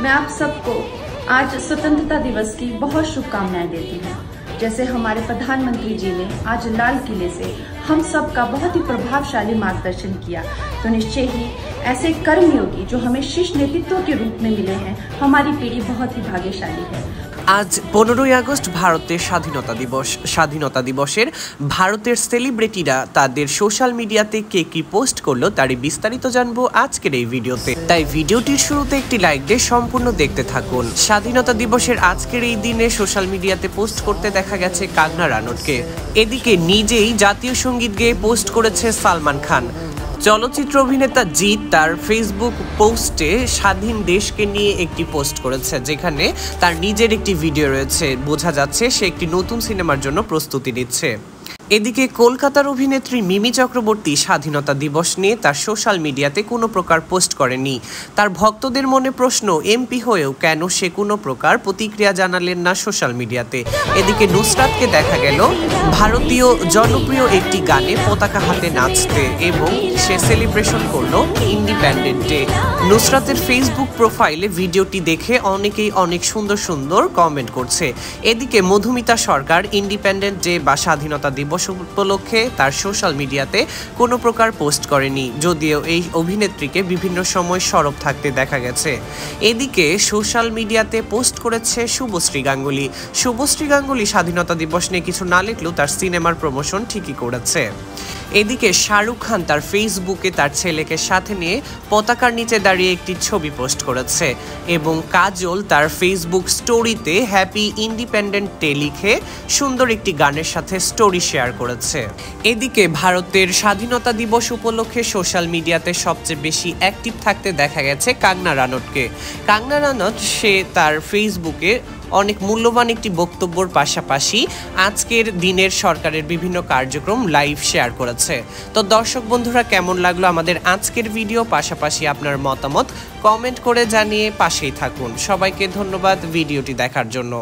मैं आप सबको आज स्वतंत्रता दिवस की बहुत शुभकामनाएं देती हूँ। जैसे हमारे प्रधानमंत्री जी ने आज लाल किले से हम सब का बहुत ही प्रभावशाली मार्गदर्शन किया, तो निश्चय ही ऐसे कर्मयोगी जो हमें शीर्ष नेतृत्व के रूप में मिले हैं, हमारी पीढ़ी बहुत ही भाग्यशाली है। आज 15 আগস্ট ভারতের স্বাধীনতা দিবস। স্বাধীনতা দিবসের ভারতের সেলিব্রিটিরা তাদের সোশ্যাল মিডিয়াতে কে কি পোস্ট করলো তারই বিস্তারিত জানবো আজকের এই ভিডিওতে। তাই ভিডিওটির শুরুতে একটি লাইক দিয়ে সম্পূর্ণ দেখতে থাকুন। স্বাধীনতা দিবসের আজকের এই দিনে সোশ্যাল মিডিয়াতে পোস্ট করতে দেখা গেছে কঙ্গনা রানৌতকে। এদিকে নিজেই জাতীয় সঙ্গীত গেয়ে পোস্ট করেছে সালমান খান। চলচ্চিত্র অভিনেতা জিৎ তার ফেসবুক পোস্টে স্বাধীন দেশকে নিয়ে একটি পোস্ট করেছে, যেখানে তার নিজের একটি ভিডিও রয়েছে। বোঝা যাচ্ছে সে একটি নতুন সিনেমার জন্য প্রস্তুতি নিচ্ছে। এদিকে কলকাতার অভিনেত্রী মিমি চক্রবর্তী স্বাধীনতা দিবস নিয়ে তার সোশ্যাল মিডিয়াতে কোনো প্রকার পোস্ট করেনি। তার ভক্তদের মনে প্রশ্ন, এমপি হয়েও কেন সে কোনো প্রকার প্রতিক্রিয়া জানালেন না সোশ্যাল মিডিয়াতে। এদিকে নুসরাতকে দেখা গেল ভারতীয় জনপ্রিয় একটি গানে পতাকা হাতে নাচতে এবং সে সেলিব্রেশন করলো ইন্ডিপেন্ডেন্ট ডে। নুসরাতের ফেসবুক প্রোফাইলে ভিডিওটি দেখে অনেকেই অনেক সুন্দর সুন্দর কমেন্ট করছে। এদিকে মধুমিতা সরকার ইন্ডিপেন্ডেন্ট ডে বা স্বাধীনতা দিবস উপলক্ষে তার সোশ্যাল মিডিয়াতে কোনো প্রকার পোস্ট করেনি, যদিও এই অভিনেত্রীকে বিভিন্ন সময় সরব থাকতে দেখা গেছে। এদিকে সোশ্যাল মিডিয়াতে পোস্ট করেছে শুভশ্রী গাঙ্গুলি। শুভশ্রী গাঙ্গুলি স্বাধীনতা দিবস নিয়ে কিছু না লিখলেও তার সিনেমার প্রমোশন ঠিকই করেছে। এদিকে শাহরুখ খান তার ফেসবুকে তার ছেলেকে সাথে নিয়ে পতাকার নিচে দাঁড়িয়ে একটি ছবি পোস্ট করেছে এবং কাজল তার ফেসবুক স্টোরিতে হ্যাপি ইন্ডিপেন্ডেন্ট ডে লিখে সুন্দর একটি গানের সাথে স্টোরি শেয়ার করেছে। এদিকে ভারতের স্বাধীনতা দিবস উপলক্ষে সোশ্যাল মিডিয়াতে সবচেয়ে বেশি অ্যাক্টিভ থাকতে দেখা গেছে কঙ্গনা রানৌতকে। কঙ্গনা রানৌত সে তার ফেসবুকে অনেক মূল্যবান একটি বক্তব্যর পাশাপাশি আজকের দিনের সরকারের বিভিন্ন কার্যক্রম লাইভ শেয়ার করেছে। তো দর্শক বন্ধুরা, কেমন লাগলো আমাদের আজকের ভিডিও, পাশাপাশি আপনার মতামত কমেন্ট করে জানিয়ে পাশেই থাকুন। সবাইকে ধন্যবাদ ভিডিওটি দেখার জন্য।